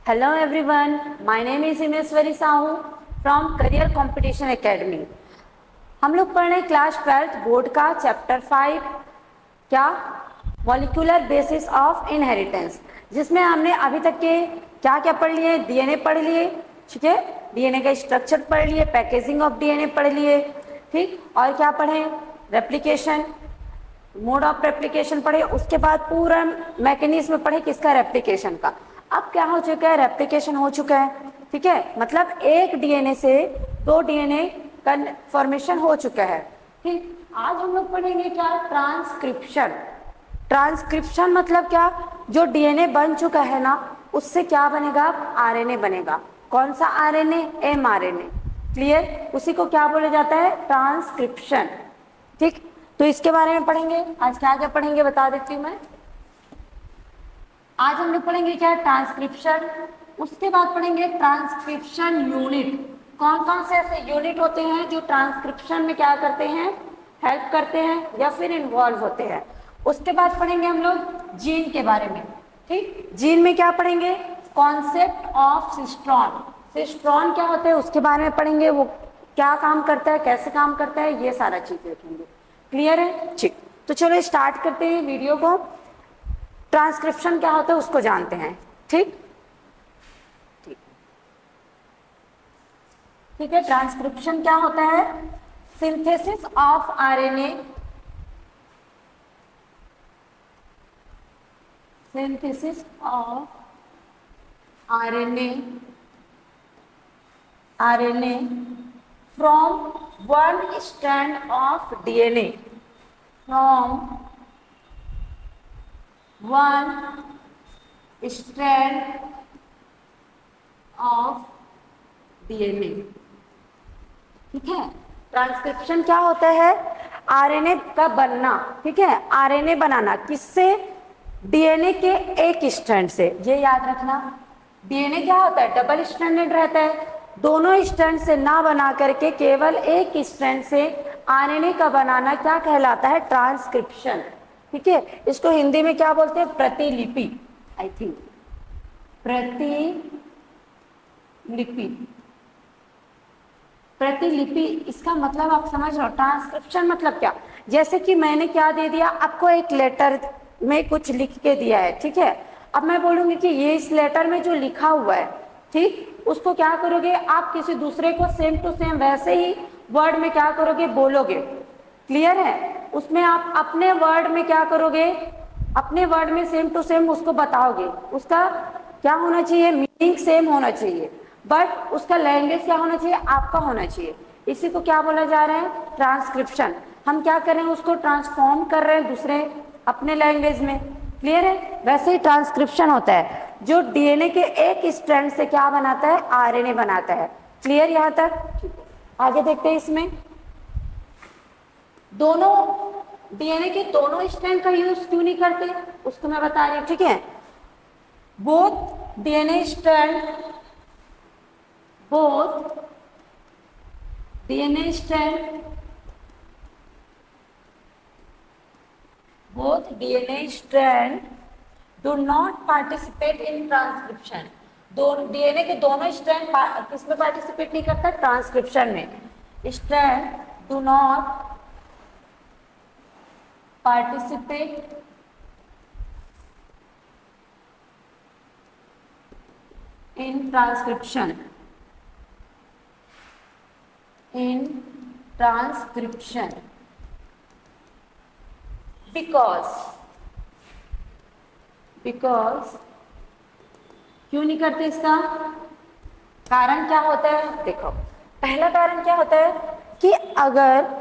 Hello everyone, my name is Himeshwari Sahu from Career Competition Academy। हम लोग पढ़ रहे हैं क्लास 12 बोर्ड का चैप्टर 5 क्या मॉलिक्यूलर बेसिस ऑफ इनहेरिटेंस, जिसमें हमने अभी तक के क्या क्या पढ़ लिए। डीएनए पढ़ लिए, ठीक है, डीएनए का स्ट्रक्चर पढ़ लिए, पैकेजिंग ऑफ डीएनए पढ़ लिए, ठीक, और क्या पढ़े, रेप्लिकेशन, मोड ऑफ रेप्लिकेशन पढ़े, उसके बाद पूरा मैकेनिज्म पढ़े किसका, रेप्लिकेशन का। अब क्या हो चुका है, रेप्लिकेशन हो चुका है, ठीक है, मतलब एक डीएनए से दो डीएनए का फॉर्मेशन हो चुका है, ठीक। आज हम लोग पढ़ेंगे क्या, ट्रांसक्रिप्शन। ट्रांसक्रिप्शन मतलब क्या, जो डीएनए बन चुका है ना उससे क्या बनेगा, आरएनए बनेगा। कौन सा आरएनए, एमआरएनए, क्लियर, उसी को क्या बोला जाता है, ट्रांसक्रिप्शन, ठीक। तो इसके बारे में पढ़ेंगे। आज क्या क्या पढ़ेंगे बता देती हूँ मैं। आज हम लोग पढ़ेंगे क्या, ट्रांसक्रिप्शन, उसके बाद पढ़ेंगे ट्रांसक्रिप्शन यूनिट। कौन कौन से ऐसे यूनिट होते हैं जो ट्रांसक्रिप्शन में क्या करते हैं, हेल्प करते हैं या फिर इन्वॉल्व होते हैं। उसके बाद पढ़ेंगे हम लोग जीन के बारे में, ठीक। जीन में क्या पढ़ेंगे, कॉन्सेप्ट ऑफ सिस्ट्रॉन। सिस्ट्रॉन क्या होता है उसके बारे में पढ़ेंगे, वो क्या काम करता है, कैसे काम करता है, ये सारा चीज देखेंगे। क्लियर है, ठीक। तो चलो स्टार्ट करते हैं वीडियो को। ट्रांसक्रिप्शन क्या होता है उसको जानते हैं, ठीक ठीक ठीक है। ट्रांसक्रिप्शन क्या होता है, synthesis of RNA, synthesis of RNA, RNA from one strand of DNA, from one strand of DNA, ठीक है। ट्रांसक्रिप्शन क्या होता है, आरएनए का बनना, ठीक है, आरएनए बनाना किससे, डीएनए के एक स्ट्रैंड से। ये याद रखना, डीएनए क्या होता है, डबल स्ट्रैंडेड रहता है, दोनों स्ट्रैंड से ना बना करके केवल एक स्ट्रैंड से आरएनए का बनाना क्या कहलाता है, ट्रांसक्रिप्शन, ठीक है। इसको हिंदी में क्या बोलते हैं, प्रतिलिपि, आई थिंक प्रतिलिपि। प्रतिलिपि इसका मतलब आप समझ रहे हो, ट्रांसक्रिप्शन मतलब क्या, जैसे कि मैंने क्या दे दिया आपको, एक लेटर में कुछ लिख के दिया है, ठीक है। अब मैं बोलूंगी कि ये इस लेटर में जो लिखा हुआ है, ठीक, उसको क्या करोगे आप, किसी दूसरे को सेम टू सेम वैसे ही वर्ड में क्या करोगे, बोलोगे। क्लियर है, उसमें आप अपने वर्ड में क्या करोगे, अपने वर्ड में सेम टू सेम उसको बताओगे। उसका क्या होना चाहिए, मीनिंग सेम होना चाहिए, बट उसका लैंग्वेज क्या होना चाहिए, आपका होना चाहिए। इसी को क्या बोला जा रहा है, ट्रांसक्रिप्शन। हम क्या कर रहे हैं, उसको ट्रांसफॉर्म कर रहे हैं दूसरे अपने लैंग्वेज में। क्लियर है, वैसे ही ट्रांसक्रिप्शन होता है, जो डीएनए के एक स्ट्रैंड से क्या बनाता है, आरएनए बनाता है। क्लियर यहाँ तक, आगे देखते हैं। इसमें दोनों डीएनए के दोनों स्ट्रैंड का यूज क्यों नहीं करते, उसको मैं बता रही हूं, ठीक है। Both DNA strand, both DNA strand, both DNA strand do not participate in transcription. दो डीएनए के दोनों स्ट्रैंड किसमें पार्टिसिपेट नहीं करता, ट्रांसक्रिप्शन में। Strand do not participate in transcription, in transcription because क्यों नहीं करते, इसका कारण क्या होता है, देखो पहला कारण क्या होता है कि अगर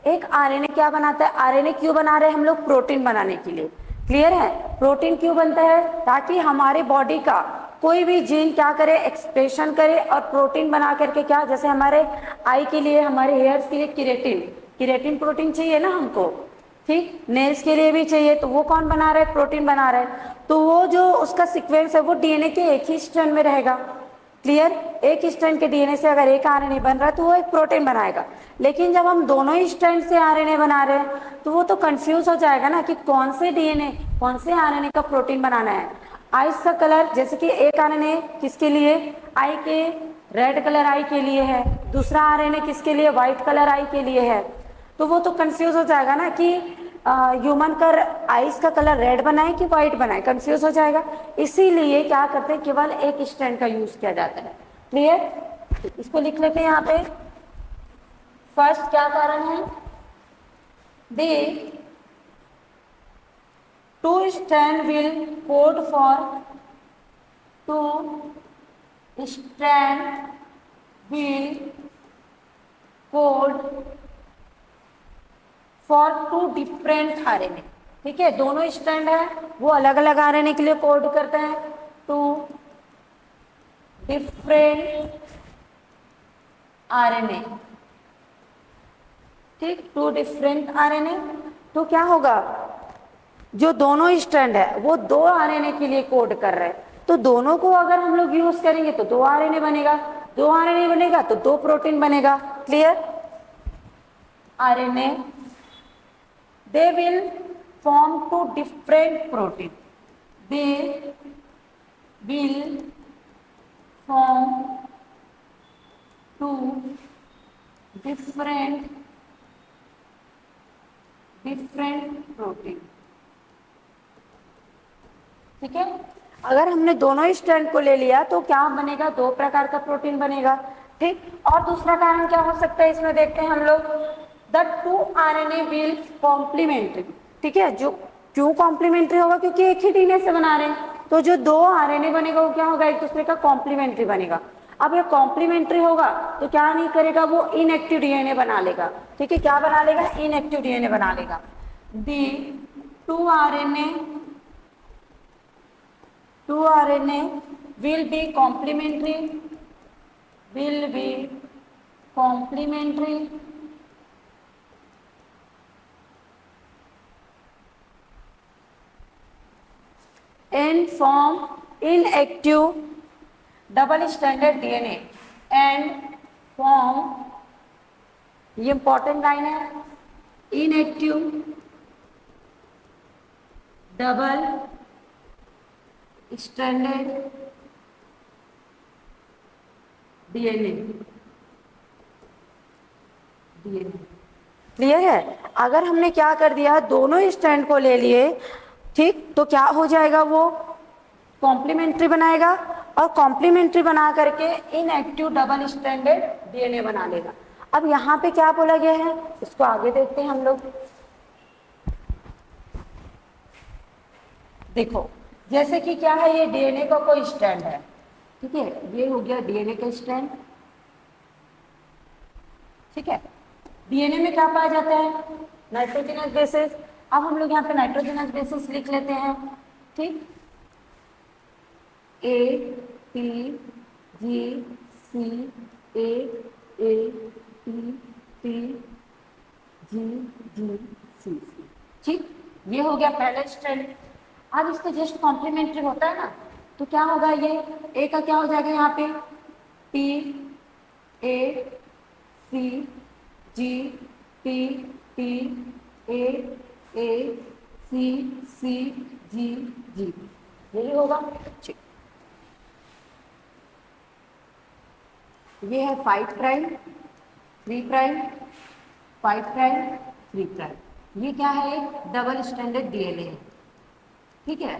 एक आरएनए क्या बनाता है, आरएनए क्यों बना रहे हैं हम लोग, प्रोटीन बनाने के लिए। क्लियर है, प्रोटीन क्यों बनता है, ताकि हमारे बॉडी का कोई भी जीन क्या करे, एक्सप्रेशन करे और प्रोटीन बना करके क्या, जैसे हमारे आई के लिए, हमारे हेयर्स के लिए केराटिन, केराटिन प्रोटीन चाहिए ना हमको, ठीक, नेल्स के लिए भी चाहिए, तो वो कौन बना रहा है, प्रोटीन बना रहा है। तो वो जो उसका सीक्वेंस है वो डीएनए के एक ही स्ट्रैंड में रहेगा। क्लियर, एक स्ट्रैंड के डीएनए से अगर एक आरएनए बन रहा है तो वो एक प्रोटीन बनाएगा। लेकिन जब हम दोनों ही स्ट्रैंड से आरएनए बना रहे हैं तो वो तो कंफ्यूज हो जाएगा ना कि कौन से डीएनए कौन से आरएनए का प्रोटीन बनाना है। आइस का कलर, जैसे कि एक आरएनए किसके लिए, आई के रेड कलर आई के लिए है, दूसरा आरएनए किसके लिए, व्हाइट कलर आई के लिए है, तो वो तो कंफ्यूज हो जाएगा ना कि ह्यूमन का आइस का कलर रेड बनाए कि व्हाइट बनाए, कंफ्यूज हो जाएगा। इसीलिए क्या करते हैं, केवल एक स्ट्रैंड का यूज किया जाता है। क्लियर, इसको लिख लेते हैं यहाँ पे। फर्स्ट क्या कारण है, they two strand will code for, two strand will code for two different RNA. ठीक है, दोनों स्ट्रैंड है वो अलग अलग आरएनए के लिए कोड करते हैं, टू डिफरेंट आरएनए। ठीक, टू डिफरेंट आरएनए, तो क्या होगा, जो दोनों स्ट्रैंड है वो दो आरएनए के लिए कोड कर रहे हैं, तो दोनों को अगर हम लोग यूज करेंगे तो दो आरएनए बनेगा, दो आरएनए बनेगा तो दो प्रोटीन बनेगा। Clear, RNA they will form two different protein, they will form two different protein। ठीक है, अगर हमने दोनों ही स्ट्रैंड को ले लिया तो क्या बनेगा, दो प्रकार का प्रोटीन बनेगा। ठीक, और दूसरा कारण क्या हो सकता है, इसमें देखते हैं हम लोग, the two RNA will complementary. ठीक है, जो क्यों कॉम्प्लीमेंट्री होगा, क्योंकि एक ही डीएनए से बना रहे हैं, तो जो दो आरएनए बनेगा वो क्या होगा, एक दूसरे का कॉम्प्लीमेंट्री बनेगा। अब ये कॉम्प्लीमेंट्री होगा तो क्या नहीं करेगा, वो इनएक्टिव डीएनए बना लेगा। ठीक है, क्या बना लेगा, इनएक्टिव डीएनए बना लेगा। The two RNA will be complementary and form inactive double stranded DNA and form, ये इंपॉर्टेंट लाइन है, inactive double stranded DNA. Clear है, अगर हमने क्या कर दिया, दोनों स्ट्रैंड को ले लिए, ठीक, तो क्या हो जाएगा, वो कॉम्प्लीमेंट्री बनाएगा और कॉम्प्लीमेंट्री बना करके इनएक्टिव डबल स्ट्रैंडेड डीएनए बना लेगा। अब यहाँ पे क्या बोला गया है, इसको आगे देखते हैं हम लोग। देखो, जैसे कि क्या है, ये डीएनए का कोई स्ट्रैंड है, ठीक है, ये हो गया डीएनए का स्ट्रैंड। ठीक है, डीएनए में क्या पाया जाता है, नाइट्रोजनस बेसिस। अब हम लोग यहाँ पे नाइट्रोजनस बेसिस लिख लेते हैं। ठीक, A T G C A T T G G C. ठीक, ये हो गया पहला स्ट्रैंड। अब इसका जस्ट कॉम्प्लीमेंट्री होता है ना, तो क्या होगा, ये ए का क्या हो जाएगा, यहाँ पे T A C G T T A C C G G, यही होगा। ये है 5 प्राइम 3 प्राइम 5 प्राइम 3 प्राइम, ये क्या है, एक डबल स्ट्रैंडेड डीएनए है। ठीक है,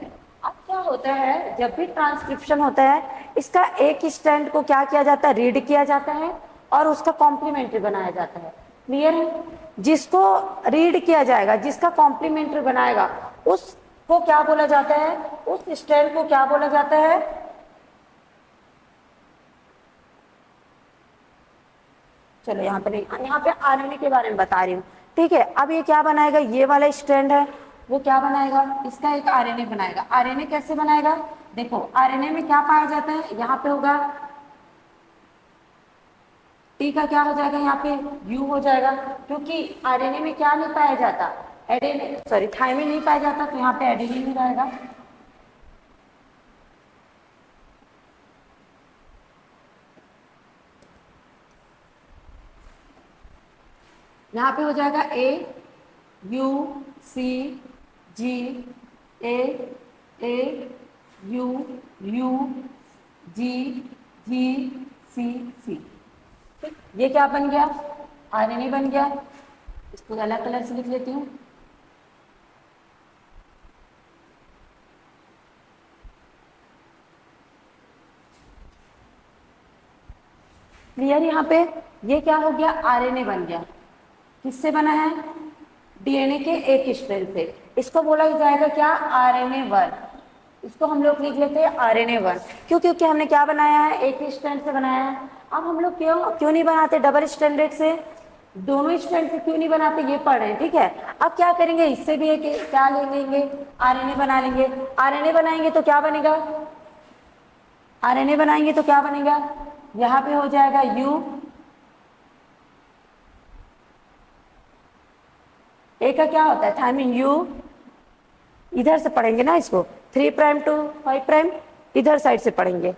अब क्या होता है, जब भी ट्रांसक्रिप्शन होता है, इसका एक स्ट्रैंड को क्या किया जाता है, रीड किया जाता है और उसका कॉम्प्लीमेंट्री बनाया जाता है। क्लियर है, जिसको रीड किया जाएगा, जिसका कॉम्प्लीमेंट्री बनाएगा, उसको क्या बोला जाता है, उस स्ट्रैंड को क्या बोला जाता है, चलो यहाँ पे नहीं, यहाँ पे आरएनए के बारे में बता रही हूँ। ठीक है, अब ये क्या बनाएगा, ये वाला स्ट्रैंड है, वो क्या बनाएगा, इसका एक आरएनए बनाएगा। आरएनए कैसे बनाएगा, देखो आरएनए में क्या पाया जाता है, यहाँ पे होगा टी का क्या हो जाएगा, यहाँ पे यू हो जाएगा, क्योंकि आरएनए में क्या नहीं पाया जाता, एडेनिन, सॉरी थायमिन नहीं पाया जाता, तो यहाँ पे एडेनिन ही रहेगा। यहाँ पे हो जाएगा A U C G A U U G G C C. ठीक, ये क्या बन गया? आरएनए बन गया। इसको अलग कलर से लिख लेती हूँ। क्लियर? यहाँ पे ये क्या हो गया? आरएनए बन गया। किससे बना है? डीएनए के एक स्ट्रैंड से। इसको बोला जाएगा क्या? आरएनए 1। इसको हम लोग लिख लेते हैं आरएनए 1। क्यों? क्योंकि हमने क्या बनाया है? एक ही स्ट्रैंड से बनाया है। अब हम लोग क्यों क्यों नहीं बनाते डबल स्ट्रैंडेड से? दोनों स्ट्रैंड से क्यों नहीं बनाते, ये पढ़ रहे हैं। ठीक है, अब क्या करेंगे? इससे भी एक क्या ले लेंगे? आरएनए बना लेंगे। आरएनए बनाएंगे तो क्या बनेगा? आरएनए बनाएंगे तो क्या बनेगा? यहाँ पे हो जाएगा यू, ए का क्या होता है? थायमिन। यू इधर से पढ़ेंगे ना इसको, 3 प्राइम टू 5 प्राइम इधर साइड से पढ़ेंगे।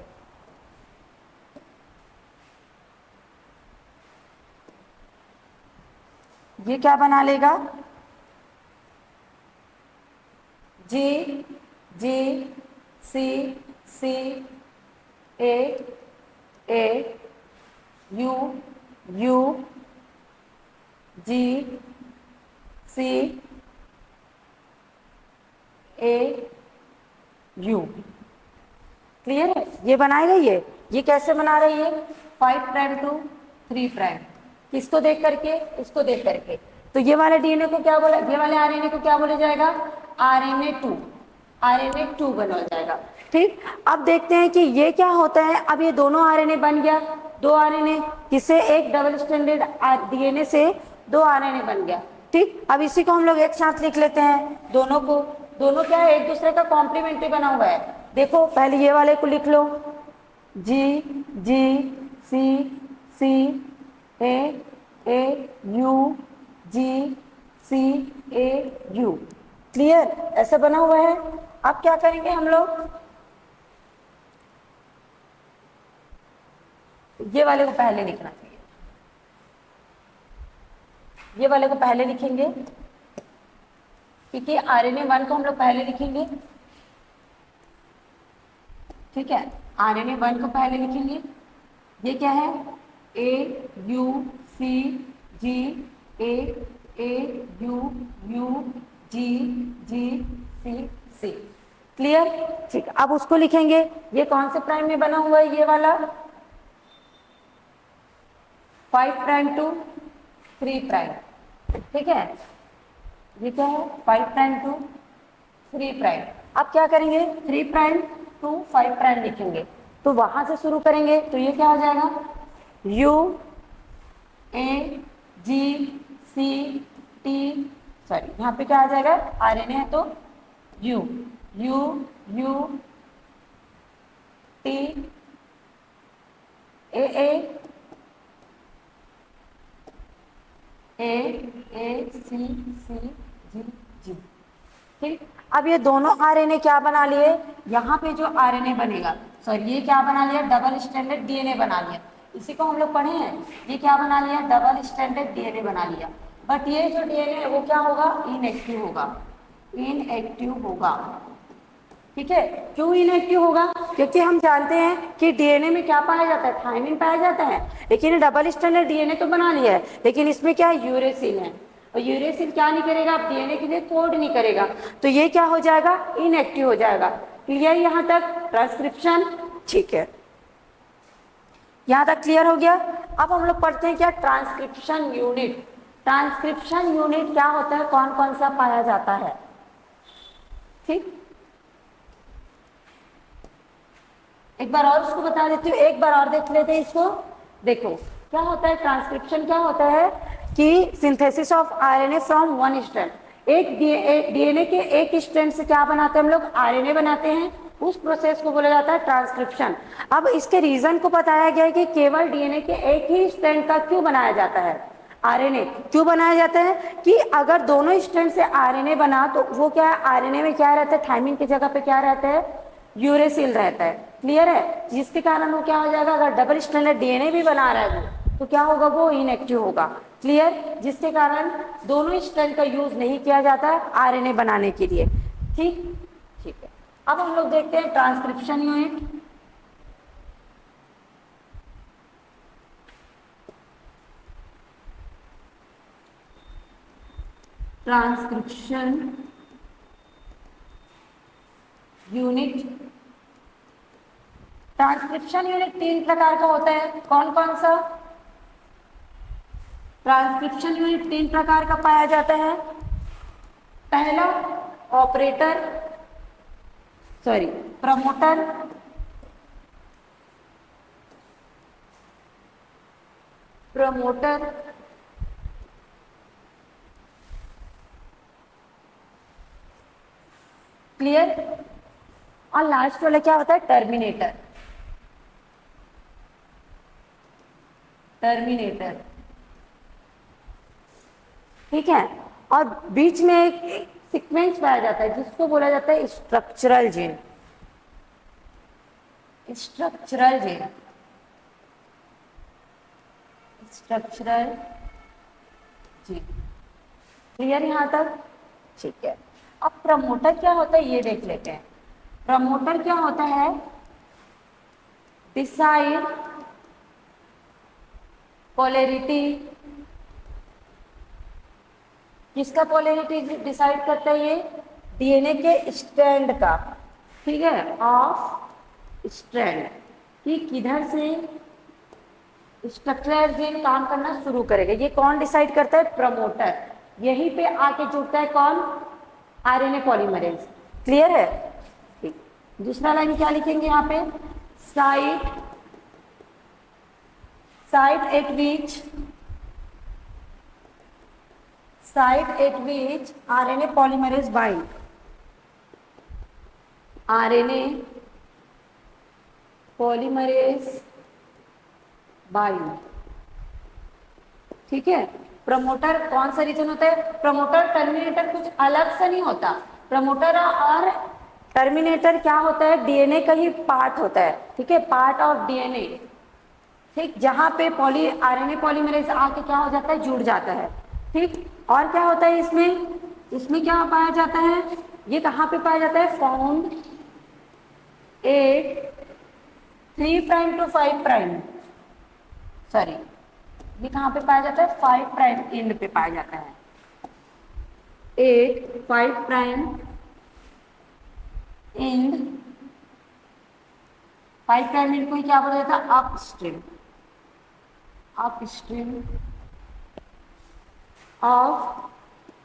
ये क्या बना लेगा? G G C C A A U U G C A U. Clear है? ये बनाएगा। ये कैसे बना रही है? 5 प्राइम टू 3 प्राइम। किसको देख करके? इसको देख करके। तो ये वाले डीएनए को क्या बोला, ये वाले आरएनए को क्या बोला जाएगा? आरएनए 2। आरएनए 2 बना जाएगा। ठीक, अब देखते हैं कि ये क्या होता है। अब ये दोनों आरएनए बन गया, 2 आरएनए। किससे? एक डबल स्ट्रैंडेड डीएनए से 2 आरएनए बन गया। ठीक, अब इसी को हम लोग एक साथ लिख लेते हैं दोनों को। दोनों क्या है? एक दूसरे का कॉम्प्लीमेंट्री बना हुआ है। देखो पहले ये वाले को लिख लो, G G C C A A U G C A U. Clear? ऐसा बना हुआ है। अब क्या करेंगे हम लोग? ये वाले को पहले लिखना चाहिए, ये वाले को पहले लिखेंगे क्योंकि आरएनए 1 को हम लोग पहले लिखेंगे। ठीक है, आरएनए 1 को पहले लिखेंगे। ये क्या है? A U C G A A U U G G C C. Clear? ठीक, अब उसको लिखेंगे। ये कौन से प्राइम में बना हुआ है? ये वाला 5 प्राइम टू 3 प्राइम। ठीक है, ये क्या है? 5 प्राइम टू 3 प्राइम। अब क्या करेंगे? 3 प्राइम टू 5 प्राइम लिखेंगे। तो वहां से शुरू करेंगे तो ये क्या हो जाएगा? U A G C T, sorry यहाँ पे क्या आ जाएगा? आरएनए है तो U U U T A A A A C C G G. ठीक, अब ये दोनों आरएनए क्या बना लिए? यहाँ पे जो आरएनए बनेगा, सॉरी ये क्या बना लिया? डबल स्ट्रैंडेड डीएनए बना लिया। इसी को हम लोग पढ़े हैं। ये क्या बना लिया? डबल स्ट्रैंडेड डीएनए बना लिया। बट ये जो डीएनए है वो क्या होगा? इनएक्टिव होगा। इनएक्टिव होगा। ठीक है, क्यों इनएक्टिव होगा? क्योंकि हम जानते हैं कि डीएनए में क्या पाया जाता है? थायमिन पाया जाता है। लेकिन डबल स्ट्रैंडेड डीएनए तो बना लिया है, लेकिन इसमें क्या है? यूरेसिल है। और यूरेसिल क्या नहीं करेगा? आप डीएनए के लिए कोड नहीं करेगा। तो ये क्या हो जाएगा? इनएक्टिव हो जाएगा। क्लियर यहाँ तक? ट्रांसक्रिप्शन ठीक है, यहाँ तक क्लियर हो गया। अब हम लोग पढ़ते हैं क्या? Transcription unit. ट्रांसक्रिप्शन यूनिट क्या होता है? कौन कौन सा पाया जाता है? ठीक, एक बार और इसको बता देती हूँ, एक बार और देख लेते हैं इसको। देखो क्या होता है ट्रांसक्रिप्शन? क्या होता है कि synthesis of RNA from one strand. एक डीएनए के एक स्ट्रैंड से क्या बनाते हैं हम लोग? आरएनए बनाते हैं। उस प्रोसेस को बोला जाता है ट्रांसक्रिप्शन। अब इसके रीजन को बताया गया है कि केवल डीएनए के एक ही स्ट्रैंड का क्यों बनाया जाता है आरएनए। क्यों बनाया जाता है? कि अगर दोनों स्ट्रैंड से आरएनए बना तो वो क्या है? आरएनए में क्या रहता है? थायमिन की जगह पे क्या रहता है? यूरेसिल रहता है। क्लियर है? जिसके कारण वो क्या हो जाएगा? अगर डबल स्ट्रैंडेड डीएनए भी बना रहा है वो तो क्या होगा? वो इनएक्टिव होगा। क्लियर? जिसके कारण दोनों स्ट्रैंड का यूज नहीं किया जाता आरएनए बनाने के लिए। ठीक, ठीक है। अब हम लोग देखते हैं transcription unit. Transcription unit, transcription unit 3 प्रकार का होता है। कौन कौन सा? ट्रांसक्रिप्शन यूनिट 3 प्रकार का पाया जाता है। पहला operator, sorry promoter, promoter clear. और लास्ट वाला क्या होता है? टर्मिनेटर, टर्मिनेटर, ठीक है। और बीच में एक सीक्वेंस पाया जाता है जिसको बोला जाता है structural gene, structural gene, structural gene. Clear यहां तक? ठीक है। अब प्रमोटर क्या होता है ये देख लेते हैं। प्रमोटर क्या होता है? डिसाइड पोलैरिटी, किसका पोलैरिटी डिसाइड करता है ये? डीएनए के स्ट्रैंड का, ठीक है, ऑफ स्ट्रैंड, कि किधर से स्ट्रक्चरल जीन काम करना शुरू करेगा। ये कौन डिसाइड करता है? प्रमोटर। यहीं पे आके जुड़ता है कौन? RNA polymerase. क्लियर है? ठीक। दूसरा लाइन क्या लिखेंगे यहाँ पे? साइट, साइट एट विच, साइट एट विच RNA polymerase bind, RNA polymerase bind, ठीक है। प्रमोटर कौन सा रीजन होता है? प्रमोटर टर्मिनेटर कुछ अलग से नहीं होता। प्रमोटर और टर्मिनेटर क्या होता है? डीएनए का ही पार्ट होता है, ठीक है, पार्ट ऑफ डीएनए, ठीक, जहां पे आरएनए पॉलीमरेज आके क्या हो जाता है? जुड़ जाता है, ठीक। और क्या होता है इसमें? इसमें क्या पाया जाता है? ये कहाँ पे पाया जाता है? Found at 3 prime to 5 prime, sorry ये कहाँ पे पाया जाता है? 5 प्राइम एंड पे पाया जाता है। 5 प्राइम एंड, 5 प्राइम एंड को क्या बोला जाता है? Upstream, upstream of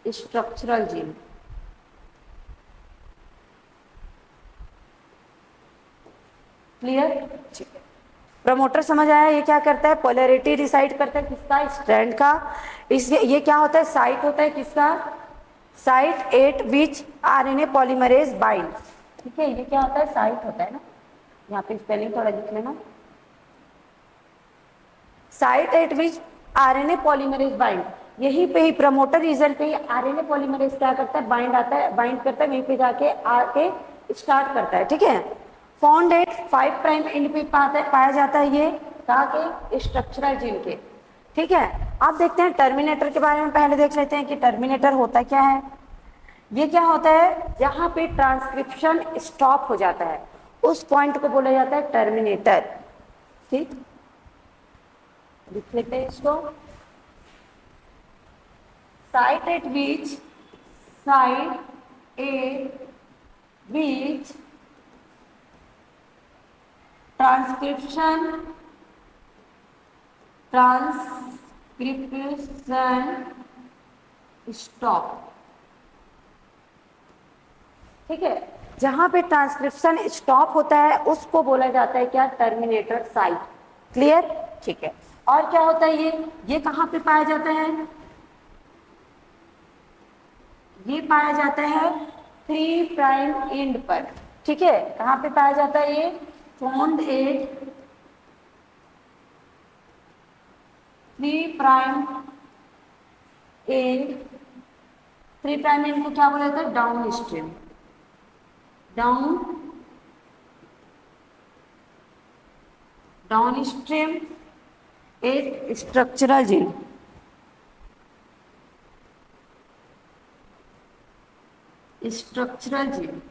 structural gene. Clear? ठीक है। प्रमोटर समझ आया? ये क्या करता है? पोलैरिटी डिसाइड करता है किसका? स्ट्रैंड का। इसलिए ये क्या होता है? साइट होता है किसका? साइट एट विच आरएनए पॉलीमरेज बाइंड, ठीक है। ये क्या होता है? साइट होता है ना, यहाँ पे स्पेलिंग थोड़ा लिख लेना। साइट एट विच आरएनए पॉलीमरेज बाइंड, यहीं पे ही प्रमोटर रीजन पे ही आरएनए पॉलीमरेज क्या करता है? बाइंड आता है, बाइंड करता है, वहीं पे जाके आके स्टार्ट करता है, ठीक है। फाउंड एट 5 प्राइम एंड पे पाया जाता है ये, कहाँ के? स्ट्रक्चरल जीन के, ठीक है। अब देखते हैं टर्मिनेटर के बारे में। पहले देख लेते हैं कि टर्मिनेटर होता क्या है। ये क्या होता है? जहां पे ट्रांसक्रिप्शन स्टॉप हो जाता है उस पॉइंट को बोला जाता है टर्मिनेटर, ठीक। लिख लेते हैं इसको। साइट एट विच, साइट एट विच ट्रांसक्रिप्शन, ट्रांसक्रिप्शन स्टॉप, ठीक है। जहां पे ट्रांसक्रिप्शन स्टॉप होता है उसको बोला जाता है क्या? Terminator site. क्लियर? ठीक है। और क्या होता है ये कहां पे पाया जाता है? ये पाया जाता है 3 प्राइम एंड पर, ठीक है। कहां पे पाया जाता है ये? Found at 3 prime and, 3 prime and को क्या बोला जाता है? डाउन स्ट्रीम, डाउन स्ट्रीम एक स्ट्रक्चरल जीन, स्ट्रक्चरल जीन,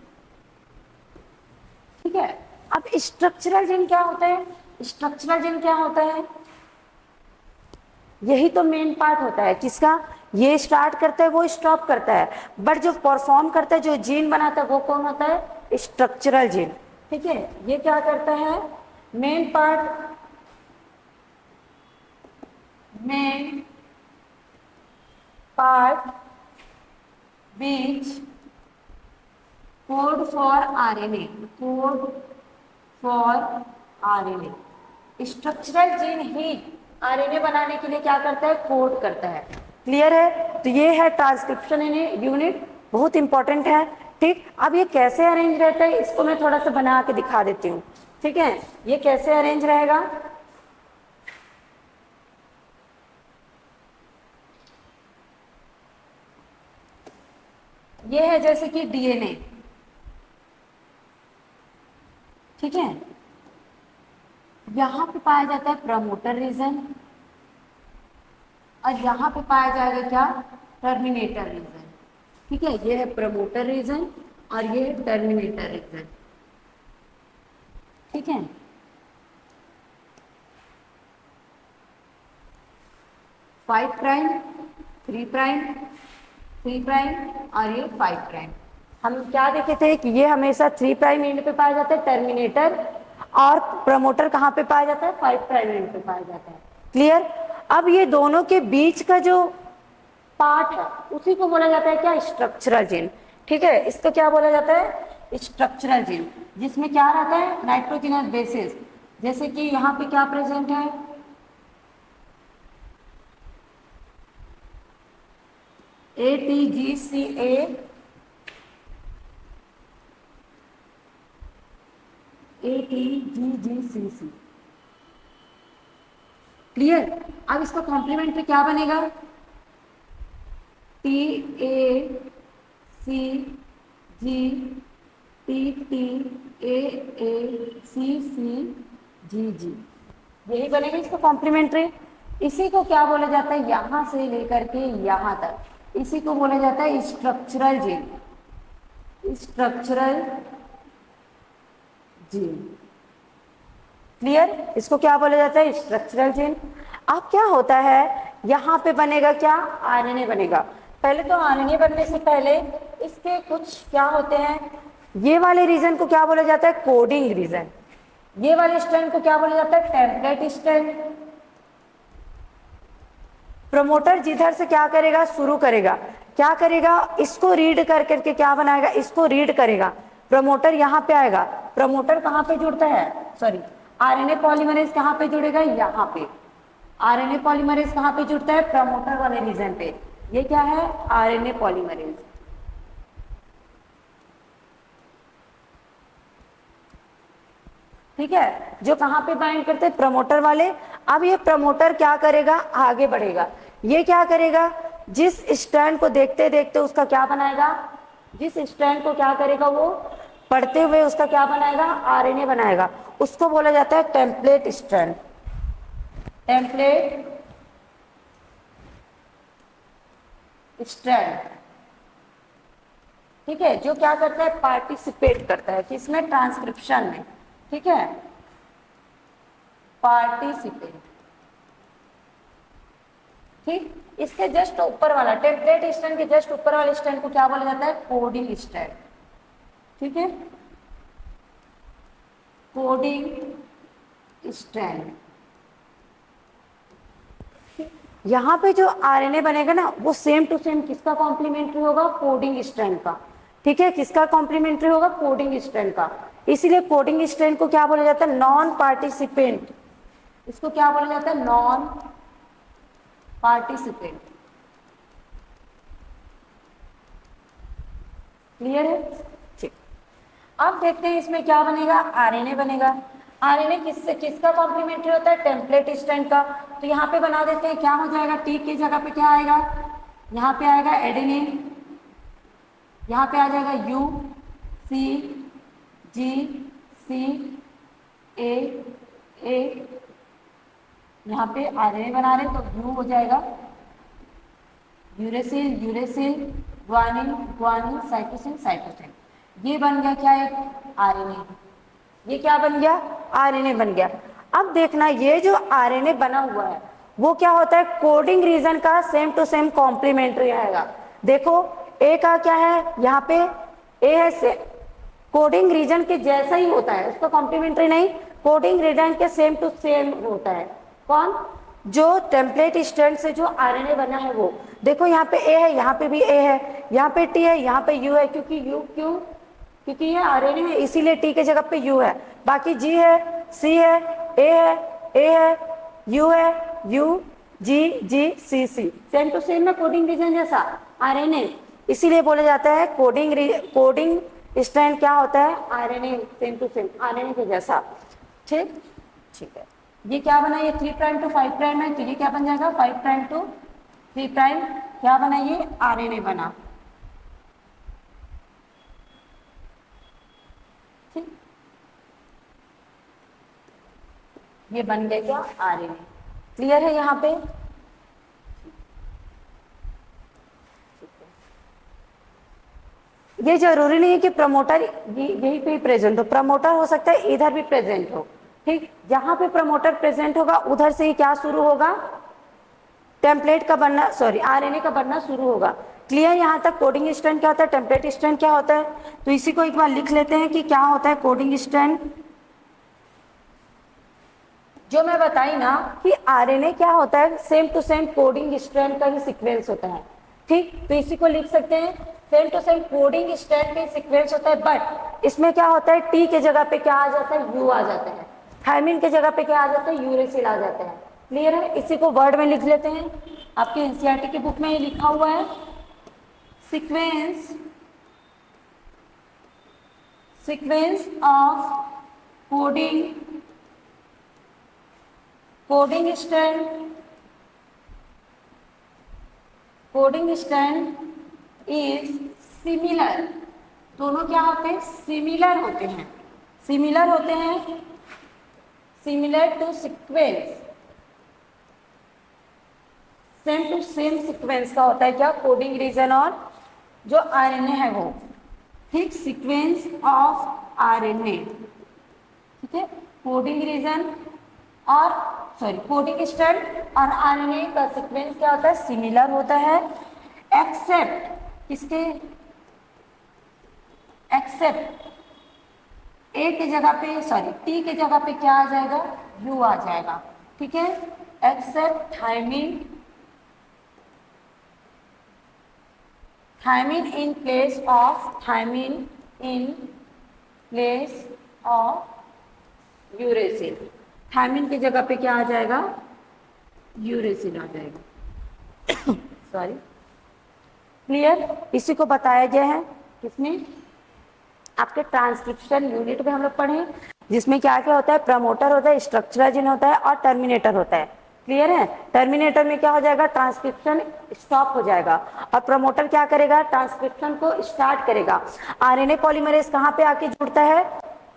अब स्ट्रक्चरल जीन क्या होता है? स्ट्रक्चरल जीन क्या होता है? यही तो मेन पार्ट होता है किसका? ये स्टार्ट करता है, वो स्टॉप करता है, बट जो परफॉर्म करता है, जो जीन बनाता है, वो कौन होता है? Structural gene. ठीक है, ये क्या करता है? Main part, main part which code for RNA, code for RNA, structural gene he RNA बनाने के लिए क्या करता है? कोड करता है। क्लियर है? तो ये है ट्रांसक्रिप्शन यूनिट, बहुत इंपॉर्टेंट है। ठीक, अब ये कैसे अरेंज रहता है इसको मैं थोड़ा सा बना के दिखा देती हूँ। ठीक है, ये कैसे अरेंज रहेगा? ये है जैसे कि डीएनए, ठीक है, यहां पे पाया जाता है प्रमोटर रीजन, और यहां पे पाया जाएगा क्या? Terminator region. ठीक है, ये है प्रमोटर रीजन और ये है टर्मिनेटर रीजन। ठीक है, five prime, three prime, three prime और ये फाइव प्राइम। हम क्या देखे थे कि ये हमेशा थ्री प्राइम एंड पे पाया जाता है टर्मिनेटर, और प्रमोटर कहाँ पे पाया जाता है? फाइव प्राइम एंड पे पाया जाता है। क्लियर? अब ये दोनों के बीच का जो पार्ट है उसी को बोला जाता है क्या? Structural gene. ठीक है, इसको क्या बोला जाता है? स्ट्रक्चरल जीन, जिसमें क्या रहता है? Nitrogenous bases. जैसे कि यहाँ पे क्या प्रेजेंट है? ATGCA, ATGGCC। क्लियर? अब इसका कॉम्प्लीमेंट्री क्या बनेगा? TACGTTAACCGG, यही बनेगा इसका कॉम्प्लीमेंट्री। इसी को क्या बोला जाता है? यहां से लेकर के यहां तक, इसी को बोला जाता है structural gene, structural gene. Clear? इसको क्या बोला जाता है? Structural gene. अब क्या होता है, यहाँ पे बनेगा क्या? आरएनए बनेगा। पहले तो आरएनए बनने से पहले इसके कुछ क्या होते हैं, ये वाले रीजन को क्या बोला जाता है? Coding region. ये वाले स्ट्रैंड को क्या बोला जाता है? Template strand. प्रमोटर जिधर से क्या करेगा? शुरू करेगा, क्या करेगा? इसको रीड कर करके क्या बनाएगा? इसको रीड करेगा। प्रमोटर यहाँ पे आएगा, प्रमोटर कहाँ पे जुड़ता है? सॉरी, आरएनए पॉलीमरेज कहाँ पे जुड़ेगा? यहाँ पे। आरएनए पॉलीमरेज कहाँ पे जुड़ता है? प्रमोटर वाले रीजन पे। ये क्या है? RNA polymerase. ठीक है, जो कहाँ पे बाइंड करते हैं? प्रमोटर वाले। अब ये प्रमोटर क्या करेगा? आगे बढ़ेगा। ये क्या करेगा? जिस स्ट्रैंड को देखते देखते उसका क्या बनाएगा? जिस स्ट्रैंड को क्या करेगा? वो पढ़ते हुए उसका क्या बनाएगा? आरएनए बनाएगा। उसको बोला जाता है टेम्पलेट स्ट्रैंड, टेम्पलेट स्ट्रैंड। ठीक है, जो क्या करता है? पार्टिसिपेट करता है किसमें? ट्रांसक्रिप्शन में। ठीक है, पार्टिसिपेट। ठीक, इसके जस्ट ऊपर वाला टेम्पलेट स्ट्रैंड के जस्ट ऊपर वाले स्ट्रैंड को क्या बोला जाता है? Coding strand. ठीक है, कोडिंग स्ट्रैंड। यहाँ पे जो आरएनए बनेगा ना, वो सेम टू सेम किसका कॉम्प्लीमेंट्री होगा? कोडिंग स्ट्रैंड का। ठीक है, किसका कॉम्प्लीमेंट्री होगा? कोडिंग स्ट्रैंड का। इसीलिए कोडिंग स्ट्रैंड को क्या बोला जाता है? Non participant. इसको क्या बोला जाता है? Non participant. क्लियर है? ठीक, अब देखते हैं इसमें क्या बनेगा? आरएनए बनेगा। आरएनए किससे किसका कॉम्प्लीमेंट्री होता है? टेम्पलेट स्ट्रैंड का। तो यहाँ पे बना देते हैं, क्या हो जाएगा? टी की जगह पे क्या आएगा? यहाँ पे आएगा एडेनिन, यहाँ पे आ जाएगा you C ji C A ए, यहाँ पे आरएनए बना रहे तो यू हो जाएगा uracil uracil, guanine guanine, cytosine cytosine. ये बन गया क्या? एक आरएनए। ये क्या बन गया, आरएनए बन गया। अब देखना ये जो आरएनए बना हुआ है वो क्या होता है, कोडिंग रीजन का सेम टू सेम कॉम्प्लीमेंट्री आएगा। देखो ए का क्या है, यहाँ पे ए है से कोडिंग रीजन के जैसा ही होता है, उसका कॉम्प्लीमेंट्री नहीं, कोडिंग रीजन के सेम टू सेम होता है। कौन, जो टेम्पलेट स्ट्रैंड से जो आरएनए बना है वो। देखो यहाँ पे ए है, यहाँ पे भी ए है, यहाँ पे टी है, यहाँ पे यू है, क्योंकि यू क्यों, क्योंकि ये आरएनए है इसीलिए टी के जगह पे यू है। बाकी जी है, सी है, ए है, यू है, U G G C C, same to same में कोडिंग रीजन जैसा आरएनए, इसीलिए बोला जाता है कोडिंग स्ट्रैंड क्या होता है, RNA same to same RNA के जैसा। ठीक ठीक है, ये क्या बना, ये 3 प्राइम टू 5 प्राइम है, तो ये क्या बन जाएगा 5 प्राइम टू 3 प्राइम, क्या बना, ये आरएनए बना। ठीक, ये बन गया क्या, आरएनए। क्लियर है यहाँ पे। ये जरूरी नहीं है कि प्रमोटर यहीं पे प्रेजेंट हो, प्रमोटर हो सकता है इधर भी प्रेजेंट हो। ठीक, जहां पे प्रमोटर प्रेजेंट होगा उधर से ही क्या शुरू होगा, टेम्पलेट का बनना, सॉरी आरएनए का बनना शुरू होगा। क्लियर यहाँ तक। कोडिंग स्ट्रैंड क्या होता है, टेम्पलेट स्ट्रैंड क्या होता है, तो इसी को एक बार लिख लेते हैं कि क्या होता है कोडिंग स्ट्रैंड। जो मैं बताई ना कि आरएनए क्या होता है, same to same coding strand का ही सीक्वेंस होता है। ठीक, तो इसी को लिख सकते हैं same to same coding strand का सीक्वेंस होता है, बट इसमें क्या होता है, टी के जगह पे क्या आ जाता है, यू आ जाता है, थायमिन के जगह पे क्या आ जाता है, यूरेसिल आ जाता है। क्लियर है, इसी को वर्ड में लिख लेते हैं, आपके एनसीईआरटी की बुक में ये लिखा हुआ है, sequence of coding strand is similar. दोनों क्या होते हैं, सिमिलर होते हैं, similar to sequence, same to same sequence का होता है क्या, कोडिंग रीजन और जो आरएनए है वो। ठीक, सीक्वेंस ऑफ आरएनए, ठीक है, कोडिंग रीजन और सॉरी कोडिंग स्ट्रैंड और आरएनए का सीक्वेंस क्या होता है, सिमिलर होता है, एक्सेप्ट किसके, एक्सेप्ट ए के जगह पे, सॉरी टी के जगह पे क्या आ जाएगा, यू आ जाएगा। ठीक है, except thymine in place of uracil, thymine की जगह पे क्या आ जाएगा, यूरेसिल आ जाएगा। Sorry, clear. इसी को बताया गया है किसमें, आपके ट्रांसक्रिप्शन यूनिट में हम लोग पढ़े, जिसमें क्या क्या होता है, प्रमोटर होता है, स्ट्रक्चरल जीन होता है और टर्मिनेटर होता है। क्लियर है, टर्मिनेटर में क्या हो जाएगा, ट्रांसक्रिप्शन स्टॉप हो जाएगा और प्रमोटर क्या करेगा, ट्रांसक्रिप्शन को स्टार्ट करेगा। आरएनए पॉलीमरेज कहाँ पे आके जुड़ता है,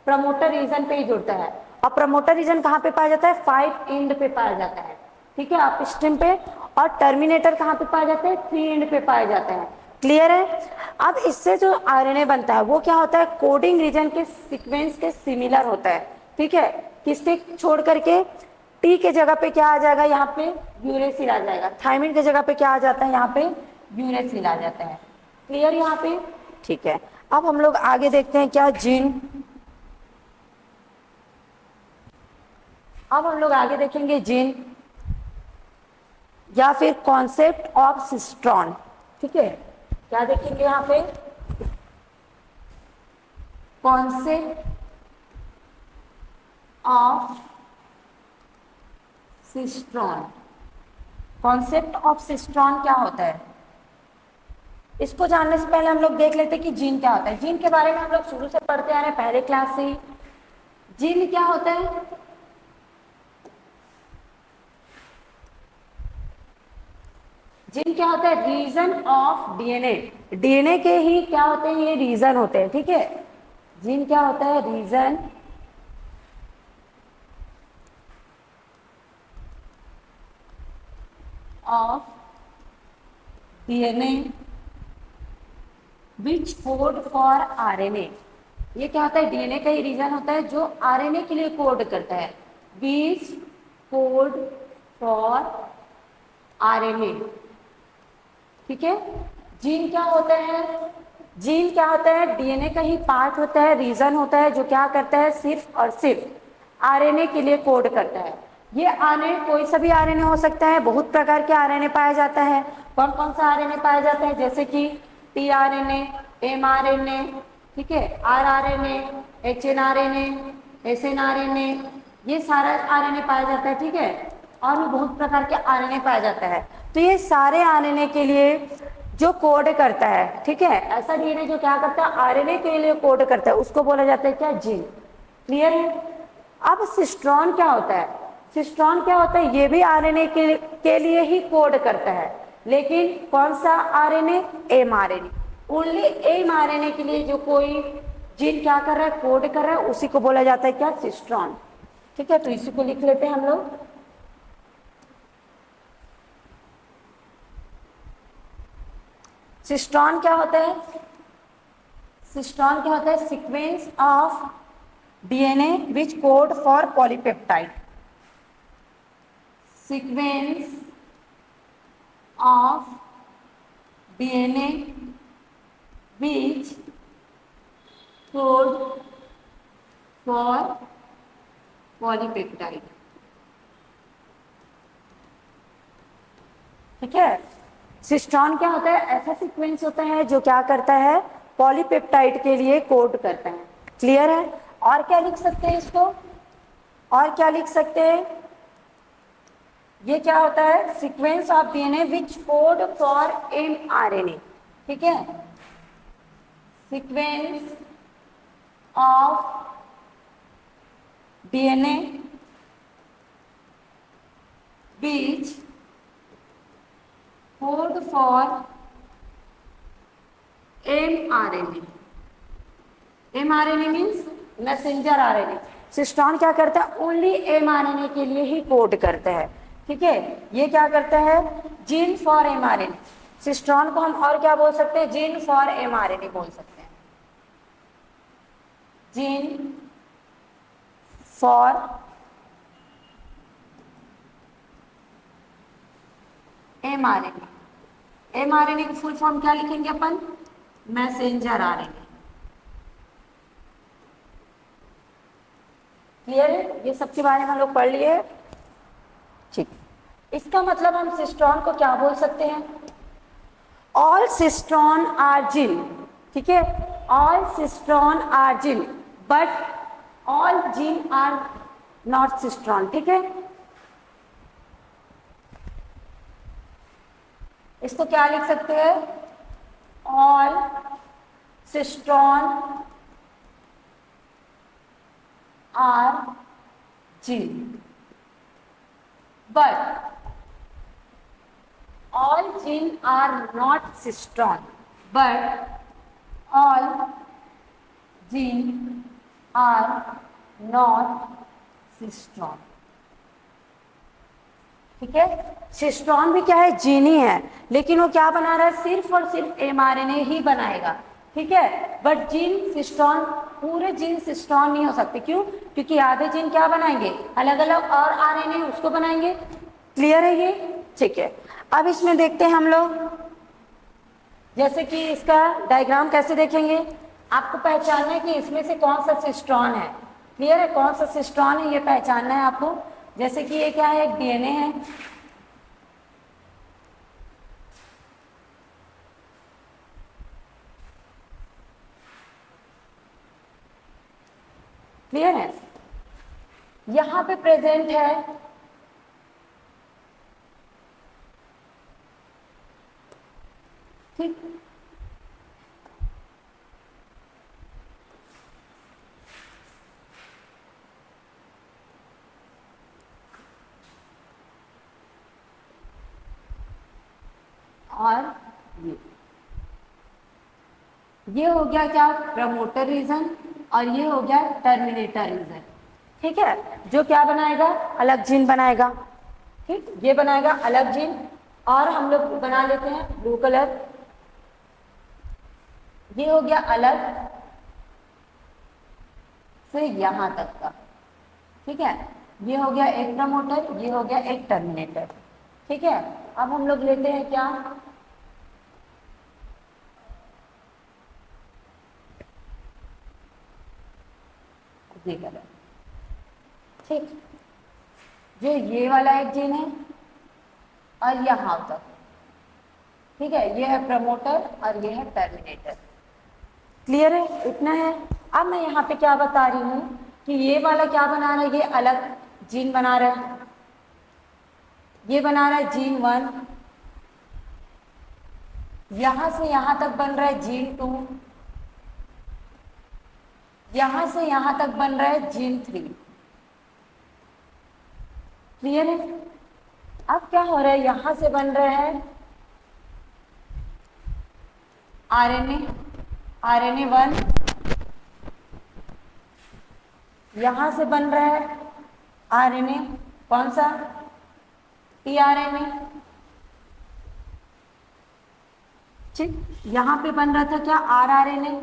प्रमोटर रीजन पे ही जुड़ता है, और प्रमोटर रीजन कहाँ पे पाया जाता है, 5 एंड पे पाया जाता है। ठीक है, आप स्ट्रीम पे, और टर्मिनेटर कहाँ पे पाया जाता है, 3 एंड पे पाया जाता है। क्लियर है। अब इससे जो आरएनए बनता है वो क्या होता है, कोडिंग रीजन के सीक्वेंस के सिमिलर होता है। ठीक है, किसके छोड़ करके, टी के जगह पे क्या आ जाएगा, यहाँ पे यूरेसिल आ जाएगा, थायमिन के जगह पे क्या आ जाता है, यहाँ पे यूरेसिल आ जाता है। क्लियर यहाँ पे। ठीक है, अब हम लोग आगे देखते हैं क्या, जीन। अब हम लोग आगे देखेंगे जीन या फिर कॉन्सेप्ट ऑफ सिस्ट्रॉन। ठीक है, क्या देखेंगे यहाँ पे, concept of cistron. Concept of cistron क्या होता है, इसको जानने से पहले हम लोग देख लेते हैं कि जीन क्या होता है। जीन के बारे में हम लोग शुरू से पढ़ते आ रहे हैं, पहले क्लास से ही। जीन क्या होता है, जीन क्या होता है, रीजन ऑफ डीएनए। डीएनए के ही क्या होते हैं, ये रीजन होते हैं। ठीक है, जीन क्या होता है, region of DNA which code for RNA. ये क्या होता है, डीएनए का ही रीजन होता है जो आरएनए के लिए कोड करता है। बीज कोड फॉर आरएनए, ठीक है। जीन क्या होता है, जीन क्या होता है, डीएनए का ही पार्ट होता है, रीजन होता है जो क्या करता है, सिर्फ और सिर्फ आरएनए के लिए कोड करता है। ये आरएनए कोई सा भी आरएनए हो सकता है, बहुत प्रकार के आरएनए पाया जाता है। कौन कौन सा आरएनए पाया जाता है, जैसे कि टीआरएनए, एमआरएनए, ठीक है, आरआरएनए, एचएनआरएनए, एसएनआरएनए, ये सारा आरएनए पाया जाता है, ठीक है। और भी बहुत प्रकार के आरएनए पाया जाता है। तो ये सारे आरएनए के लिए जो कोड करता है, ठीक है, ऐसा डीएनए जो क्या करता है, आरएनए के लिए कोड करता है, उसको बोला जाता है क्या, जीन। क्लियर है। अब सिस्ट्रॉन क्या होता है, सिस्ट्रॉन क्या होता है, ये भी आरएनए के लिए ही कोड करता है, लेकिन कौन सा आरएनए, एमआरएनए। ओनली एमआरएनए के लिए जो कोई जीन क्या कर रहा है, कोड कर रहा है, उसी को बोला जाता है क्या, सिस्ट्रॉन। ठीक है, तो इसी को लिख लेते हैं हम लोग। सिस्ट्रॉन क्या होता है, सिस्ट्रॉन क्या होता है, sequence of DNA which code for polypeptide, sequence of DNA which code for polypeptide, ठीक है। सिस्ट्रॉन क्या होता है, ऐसा सीक्वेंस होता है जो क्या करता है, पॉलीपेप्टाइड के लिए कोड करता है। क्लियर है। और क्या लिख सकते हैं इसको, और क्या लिख सकते हैं, ये क्या होता है, sequence of DNA which code for mRNA, ठीक है, sequence of DNA which code for mRNA, mRNA means messenger RNA. Cistron क्या करता है, ओनली एमआरएनए के लिए ही कोड करता है, ठीक है। ये क्या करता है, जीन फॉर एमआरएनए। सिस्ट्रॉन को हम और क्या बोल सकते हैं, जीन फॉर एमआरएनए बोल सकते हैं, जीन फॉर एमआरएनए। एमआरएनए की फुल फॉर्म क्या लिखेंगे अपन, मैसेंजर आरएनए। क्लियर है, ये सब के बारे में हम लोग पढ़ लिए, ठीक। इसका मतलब हम सिस्ट्रॉन को क्या बोल सकते हैं, ऑल सिस्ट्रॉन आर जीन, ठीक है, all cistron are gene but all gene are not cistron, ठीक है। इसको क्या लिख सकते हैं, all cistron are gene but all gene are not cistron, but all gene are not cistron, ठीक है। सिस्ट्रॉन भी क्या है, जीन ही है, लेकिन वो क्या बना रहा है, सिर्फ और सिर्फ एमआरएनए ही बनाएगा, ठीक है। बट जीन सिस्ट्रॉन, पूरे जीन सिस्ट्रॉन नहीं हो सकते, क्यों, क्योंकि आधे जीन क्या बनाएंगे, अलग अलग और आरएनए उसको बनाएंगे। क्लियर है ये, ठीक है। अब इसमें देखते हैं हम लोग, जैसे कि इसका डायग्राम कैसे देखेंगे, आपको पहचानना है कि इसमें से कौन सा सिस्ट्रॉन है। क्लियर है, कौन सा सिस्ट्रॉन है ये पहचानना है आपको। जैसे कि ये क्या है, एक डीएनए है, क्लियर है, यहां पे प्रेजेंट है ठीक, और ये हो गया क्या, प्रमोटर रीजन, और ये हो गया टर्मिनेटर रीजन, ठीक है, जो क्या बनाएगा, अलग जीन बनाएगा, ठीक, ये बनाएगा अलग जीन। और हम लोग बना लेते हैं ब्लू कलर, ये हो गया अलग, से यहाँ तक का, ठीक है। ये हो गया एक प्रमोटर, ये हो गया एक टर्मिनेटर, ठीक है। अब हम लोग लेते हैं क्या, ये करें, ठीक। जो ये वाला एक जीन है और यहाँ तक, ठीक है, ये है प्रमोटर और ये है टर्मिनेटर। क्लियर है, इतना है। अब मैं यहाँ पे क्या बता रही हूँ कि ये वाला क्या बना रहा है, ये अलग जीन बना रहा है, ये बना रहा है जीन 1, यहां से यहां तक बन रहा है जीन 2, यहां से यहां तक बन रहा है जीन 3। क्लियर है। अब क्या हो रहा है, यहां से बन रहा है आरएनए, आरएनए 1, यहां से बन रहा है आरएनए कौन सा, टीआरएनए, ठीक। यहां पे बन रहा था क्या, आरआरएनए।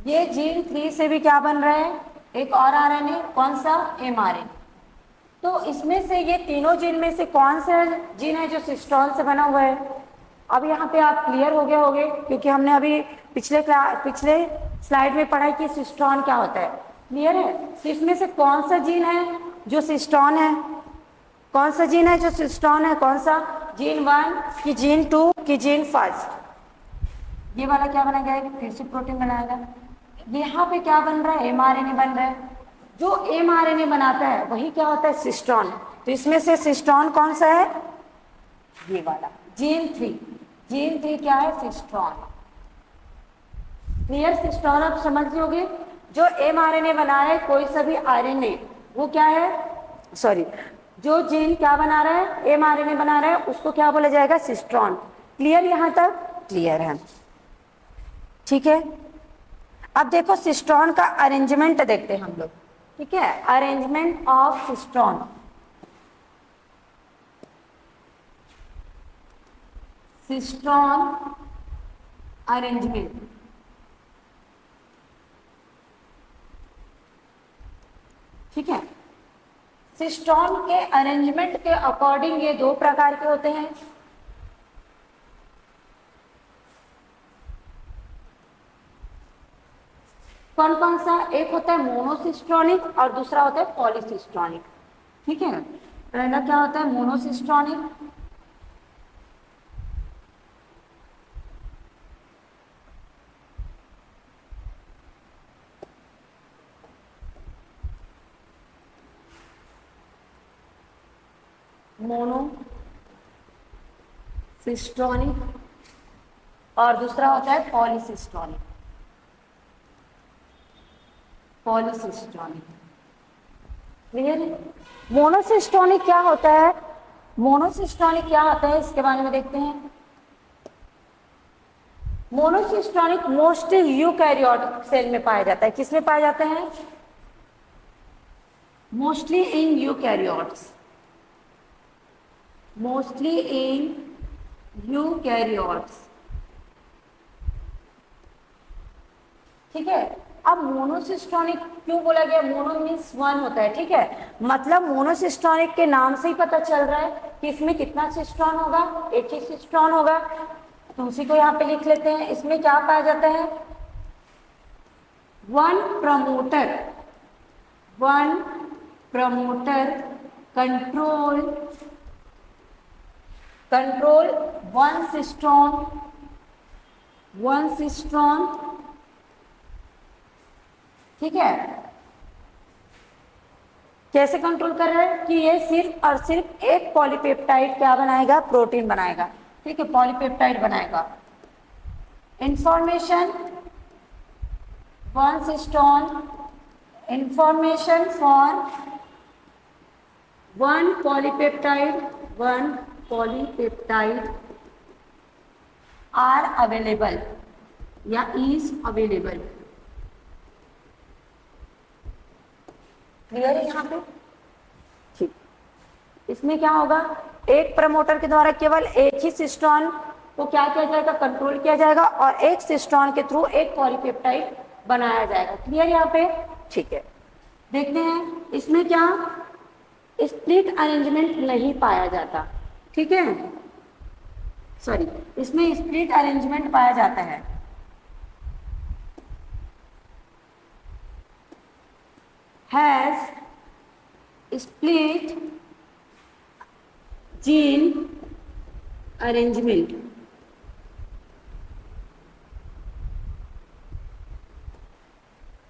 ये जीन 3 से भी क्या बन रहा है, एक और आरएनए कौन सा, एमआरएनए। तो इसमें से ये तीनों जीन में से कौन सा जीन है जो सिस्टोन से बना हुआ है। अब यहाँ पे आप क्लियर हो गए होंगे, क्योंकि हमने अभी पिछले स्लाइड में पढ़ा है कि सिस्टोन क्या होता है। क्लियर है। तो इसमें से कौन सा जीन है जो सिस्टोन है, कौन सा जीन है जो सिस्टोन है, कौन सा, जीन 1 की जीन 2 की जीन 1। ये वाला क्या बनाएगा, फिर से प्रोटीन बनाएगा। यहाँ पे क्या बन रहा है, एमआरएनए बन रहा है। जो एमआरएनए बनाता है वही क्या होता है, सिस्टोन। तो इसमें से सिस्टोन कौन सा है, ये वाला जीन 3। जीन 3 क्या है, सिस्टोन। क्लियर। सिस्टोन आप समझ लोगे, जो एमआरएनए बना रहा है कोई सा भी आरएनए, वो क्या है, सॉरी, जो जीन क्या बना रहा है, एमआरएनए बना रहा है, उसको क्या बोला जाएगा, सिस्टोन। क्लियर, यहां तक क्लियर है, ठीक है। अब देखो सिस्टोन का अरेंजमेंट देखते हैं हम लोग, ठीक है। Arrangement of cistron, cistron arrangement, ठीक है। सिस्टोन के अरेंजमेंट के अकॉर्डिंग ये दो प्रकार के होते हैं। कौन कौन सा, एक होता है मोनोसिस्टोनिक और दूसरा होता है पॉलीसिस्टोनिक, ठीक है। पहला क्या होता है, मोनोसिस्टोनिक, मोनोसिस्टोनिक और दूसरा होता है पॉलीसिस्टोनिक, पॉलीसिस्टोनिक। क्लियर है। मोनोसिस्टोनिक क्या होता है, मोनोसिस्टोनिक क्या होता है इसके बारे में देखते हैं। मोनोसिस्टोनिक मोस्टली यूकैरियोटिक सेल में पाया जाता है। किस में पाया जाता है, mostly in eukaryotes, mostly in eukaryotes, ठीक है। अब मोनोसिस्टोनिक क्यों बोला गया, मोनो मीन्स 1 होता है, ठीक है। मतलब मोनोसिस्टोनिक के नाम से ही पता चल रहा है कि इसमें कितना सिस्टोन होगा, एक ही सिस्टोन होगा। तो उसी को यहाँ पे लिख लेते हैं। इसमें क्या पाया जाता है, 1 promoter, 1 promoter control 1 cistron, 1 cistron, ठीक है। कैसे कंट्रोल कर रहा है कि ये सिर्फ और सिर्फ एक पॉलीपेप्टाइड क्या बनाएगा, प्रोटीन बनाएगा, ठीक है, पॉलीपेप्टाइड बनाएगा। Information 1 cistron, information for 1 polypeptide, 1 polypeptide are available या इज अवेलेबल। क्लियर है यहाँ पे, ठीक। इसमें क्या होगा, एक प्रमोटर के द्वारा केवल एक ही सिस्टोन को क्या किया जाएगा, कंट्रोल किया जाएगा और एक सिस्टोन के थ्रू एक पॉलीपेप्टाइड बनाया जाएगा। क्लियर यहाँ पे, ठीक है, देखते हैं इसमें क्या स्प्लिट अरेंजमेंट नहीं पाया जाता, ठीक है, सॉरी, इसमें स्प्लिट अरेंजमेंट पाया जाता है। Has split gene arrangement.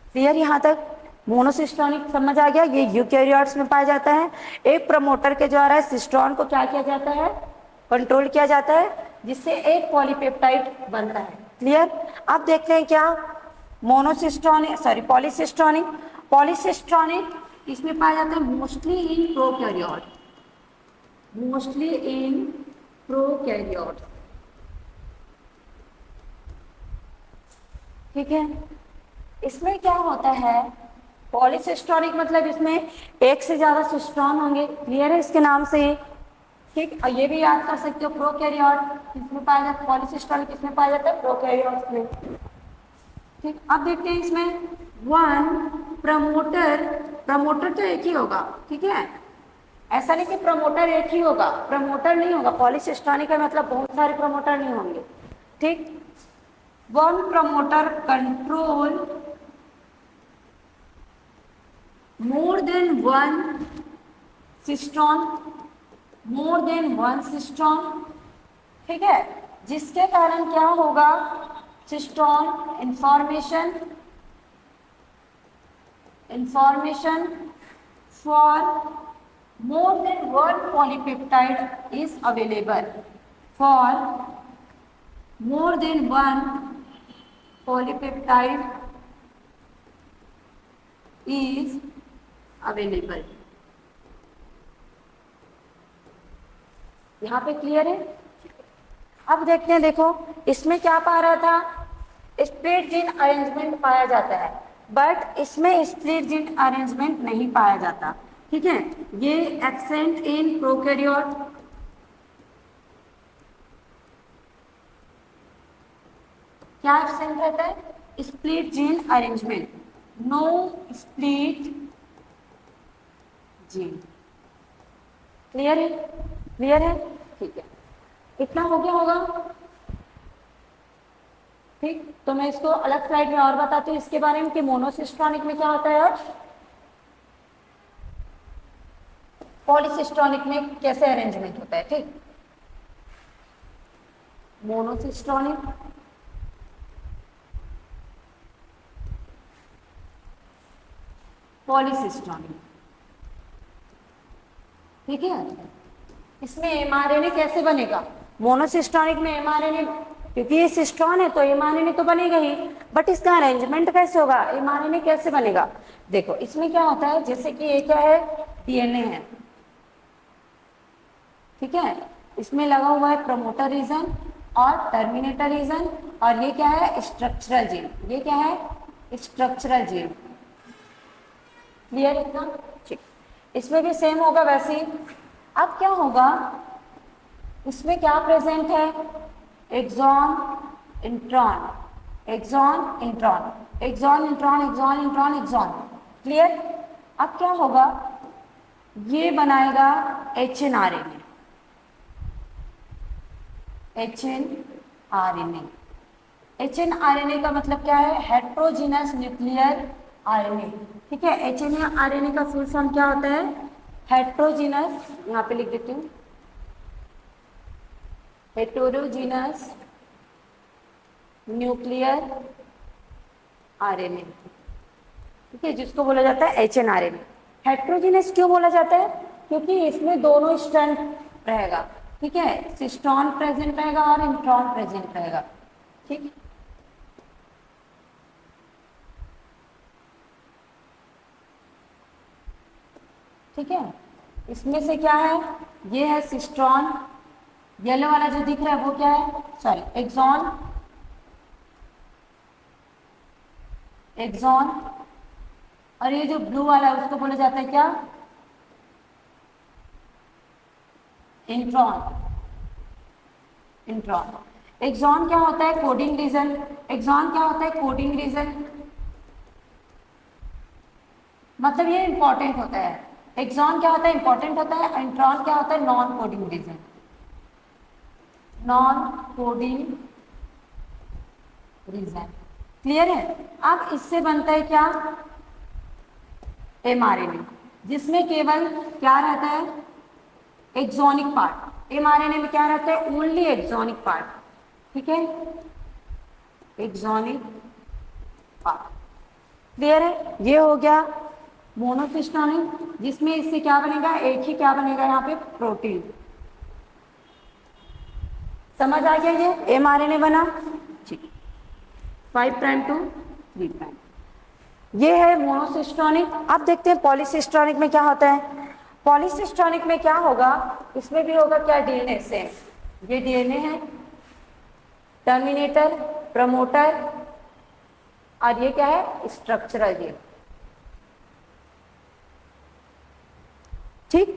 Clear यहां तक? मोनोसिस्टोनिक समझ आ गया, ये यूकैरियोट्स में पाया जाता है। एक प्रमोटर के द्वारा सिस्टोन को क्या किया जाता है, कंट्रोल किया जाता है, जिससे एक पॉलीपेप्टाइड बनता है। क्लियर? अब देखते हैं क्या मोनोसिस्टोनिक, सॉरी पॉलीसिस्टोनिक। पॉलीसिस्टोनिक इसमें पाया जाता है mostly in prokaryote, mostly in prokaryote, ठीक है। इसमें क्या होता है, पॉलीसिस्टोनिक मतलब इसमें एक से ज्यादा सिस्टोन होंगे। क्लियर है इसके नाम से ही, ठीक। और ये भी याद कर सकते हो प्रोकैरियोट इसमें पाया जाता है, पॉलीसिस्टोनिक इसमें पाया जाता है प्रोकैरियोट्स में, ठीक। अब देखते हैं इसमें वन प्रमोटर, प्रमोटर तो एक ही होगा, ठीक है, ऐसा नहीं कि प्रमोटर एक ही होगा, प्रमोटर नहीं होगा। पॉलीसिस्टोनिक का मतलब बहुत सारे प्रमोटर नहीं होंगे, ठीक। One promoter control more than one cystone, more than one cystone, ठीक है, जिसके कारण क्या होगा, cistron information for more than one polypeptide is available, for more than one polypeptide is available. यहाँ पे क्लियर है? अब देखते हैं, देखो इसमें क्या पा रहा था, स्प्लिट जीन अरेंजमेंट पाया जाता है, बट इसमें स्प्लिट जीन अरेंजमेंट नहीं पाया जाता, ठीक है। ये एब्सेंट इन प्रोकैरियोट, क्या एब्सेंट रहता है, split gene arrangement, no split gene. Clear है? क्लियर है, ठीक है, इतना हो गया होगा, ठीक। तो मैं इसको अलग स्लाइड में और बताती हूँ इसके बारे में कि मोनोसिस्टोनिक में क्या होता है और पॉलीसिस्टोनिक में कैसे अरेंजमेंट होता है, ठीक। मोनोसिस्टोनिक, पॉलीसिस्टोनिक, ठीक है। इसमें एमआरएनए कैसे बनेगा, मोनोसिस्टोनिक में एमआरएनए, क्योंकि ये सिस्टोन है तो एमआरएनए तो बनेगा ही, बट इसका अरेंजमेंट कैसे होगा, एमआरएनए कैसे बनेगा। देखो इसमें क्या होता है, जैसे कि ये क्या है, डीएनए है, ठीक है, इसमें लगा हुआ है प्रमोटर रीजन और टर्मिनेटर रीजन, और ये क्या है, स्ट्रक्चरल जीन, ये क्या है, स्ट्रक्चरल जीन। क्लियर इतना? ठीक, इसमें भी सेम होगा वैसे ही। अब क्या होगा, इसमें क्या प्रेजेंट है, exon intron, exon intron, exon intron, exon intron, exon. Clear? अब क्या होगा, ये बनाएगा एचएनआरएनए, एचएनआरएनए, एचएनआरएनए का मतलब क्या है, हेट्रोजीनस न्यूक्लियर आरएनए, ठीक है। एचएनआरएनए का फुल फॉर्म क्या होता है, हेट्रोजीनस, यहाँ पे लिख देती हूँ, हेटेरोजीनस न्यूक्लियर आरएनए, ठीक है, जिसको बोला जाता है एचएनआरएनए। हेट्रोजीनस क्यों बोला जाता है, क्योंकि इसमें दोनों स्ट्रैंड रहेगा, ठीक है, सिस्टोन प्रेजेंट रहेगा और इंट्रॉन प्रेजेंट रहेगा, ठीक। ठीक है, इसमें से क्या है, ये है सिस्टोन, येलो वाला जो दिख रहा है वो क्या है, सॉरी एक्सॉन, एक्सॉन, और ये जो ब्लू वाला है उसको बोला जाता है क्या, इंट्रॉन, इंट्रॉन। एक्सॉन क्या होता है, कोडिंग रीजन, एक्सॉन क्या होता है, कोडिंग रीजन, मतलब ये इंपॉर्टेंट होता है। एक्सॉन क्या होता है? इंपॉर्टेंट होता है। इंट्रॉन क्या होता है? Non coding region, non coding region. Clear है? अब इससे बनता है क्या? एमआरएनए, जिसमें केवल क्या रहता है? Axonic part. एमआरएनए में क्या रहता है? Only exonic part. ठीक है, एक्सोनिक पार्ट। क्लियर है? ये हो गया मोनोसिस्टोनिक, जिसमें इससे क्या बनेगा? एक ही क्या बनेगा यहाँ पे? प्रोटीन। समझ आ गया? ये एमआरएनए बना। ठीक, 5 प्राइम टू 3 प्राइम। ये है मोनोसिस्टोनिक। अब देखते हैं पॉलीसिस्टोनिक में क्या होता है। पॉलीसिस्टोनिक में क्या होगा? इसमें भी होगा क्या? डीएनए। सेम ये डीएनए है, टर्मिनेटर, प्रमोटर, और ये क्या है? स्ट्रक्चरल। ये ठीक,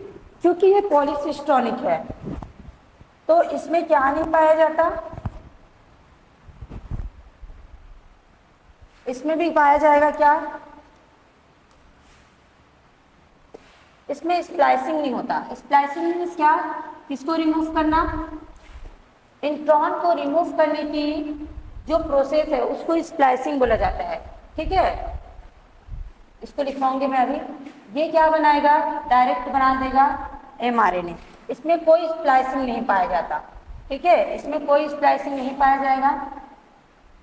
क्योंकि ये पॉलीसिस्टोनिक है तो इसमें क्या नहीं पाया जाता? इसमें भी पाया जाएगा क्या? इसमें स्प्लाइसिंग नहीं होता। स्प्लाइसिंग मीन्स क्या? किसको रिमूव करना? इंट्रॉन को रिमूव करने की जो प्रोसेस है उसको स्प्लाइसिंग बोला जाता है। ठीक है, इसको लिखवाऊंगी मैं अभी। ये क्या बनाएगा? डायरेक्ट बना देगा एमआरएनए। इसमें कोई स्प्लाइसिंग नहीं पाया जाता। ठीक है, इसमें कोई स्प्लाइसिंग नहीं पाया जाएगा।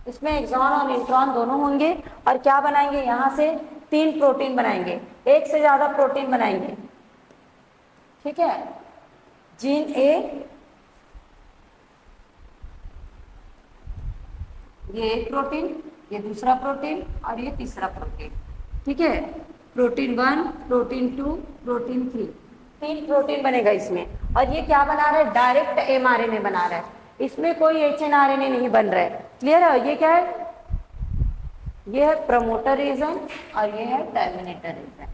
इसमें एक्सॉन और इंट्रॉन दोनों होंगे और क्या बनाएंगे? यहाँ से 3 प्रोटीन बनाएंगे, एक से ज्यादा प्रोटीन बनाएंगे। ठीक है, जीन ए, ये एक प्रोटीन, ये दूसरा प्रोटीन और ये तीसरा प्रोटीन। ठीक है, प्रोटीन 1, प्रोटीन 2, प्रोटीन 3, 3 प्रोटीन बनेगा इसमें। और ये क्या बना रहा है? डायरेक्ट एमआरएनए बना रहा है, इसमें कोई एचएनआरएनए नहीं बन रहा है। क्लियर है? ये क्या है? ये है प्रमोटर रीजन और ये है टर्मिनेटर रीजन।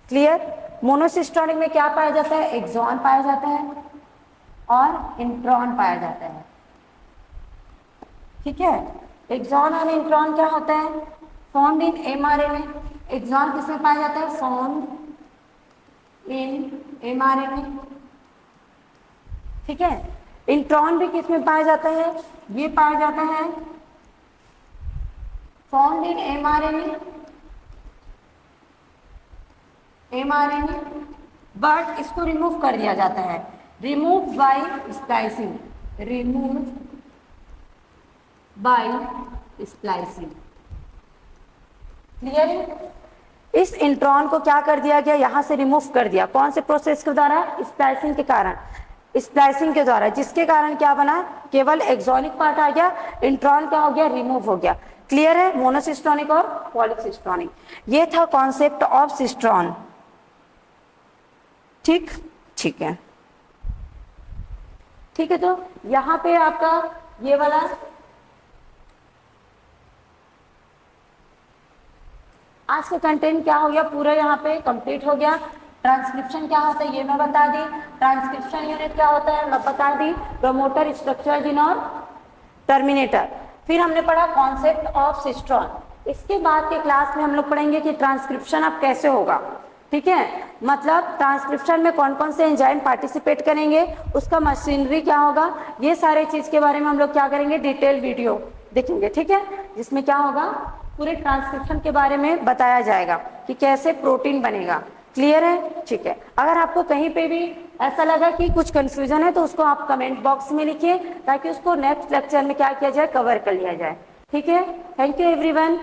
क्लियर? मोनोसिस्टोनिक में क्या पाया जाता है? एक्सॉन पाया जाता है और इंट्रॉन पाया जाता है। ठीक है, एक्सॉन और इंट्रॉन क्या होता है? Found in mRNA. एक्सॉन किसमें पाया जाता है? Found in mRNA. ठीक है, इंट्रॉन भी किसमें पाया जाता है? ये पाया जाता है found in mRNA, mRNA, but इसको रिमूव कर दिया जाता है। Remove by splicing, remove by splicing. Clear है? इस इंट्रॉन को क्या कर दिया गया? यहां से रिमूव कर दिया। कौन से प्रोसेस के द्वारा? स्प्लाइसिंग के कारण, स्प्लाइसिंग के द्वारा, जिसके कारण क्या बना? केवल एक्सोनिक पार्ट आ गया, इंट्रॉन क्या हो गया? रिमूव हो गया। क्लियर है? मोनोसिस्टोनिक और पॉलीसिस्टोनिक, ये था कॉन्सेप्ट ऑफ सिस्ट्रॉन। ठीक, ठीक है, ठीक है। तो यहां पे आपका ये वाला आज का कंटेंट क्या हो गया? पूरा यहाँ पे कंप्लीट हो गया। ट्रांसक्रिप्शन क्या होता है ये मैं बता दी, ट्रांसक्रिप्शन यूनिट क्या होता है मैं बता दी, प्रमोटर, स्ट्रक्चरल जीन और टर्मिनेटर। फिर हमने पढ़ा कॉन्सेप्ट ऑफ सिस्ट्रॉन। इसके बाद के क्लास में हम लोग पढ़ेंगे कि ट्रांसक्रिप्शन अब कैसे होगा। ठीक है, मतलब ट्रांसक्रिप्शन में कौन कौन से एंजाइम पार्टिसिपेट करेंगे, उसका मशीनरी क्या होगा, ये सारे चीज के बारे में हम लोग क्या करेंगे? डिटेल वीडियो देखेंगे। ठीक है, जिसमें क्या होगा? पूरे ट्रांसक्रिप्शन के बारे में बताया जाएगा कि कैसे प्रोटीन बनेगा। क्लियर है? ठीक है। अगर आपको कहीं पे भी ऐसा लगा कि कुछ कंफ्यूजन है तो उसको आप कमेंट बॉक्स में लिखिए ताकि उसको नेक्स्ट लेक्चर में क्या किया जाए? कवर कर लिया जाए। ठीक है, थैंक यू एवरीवन।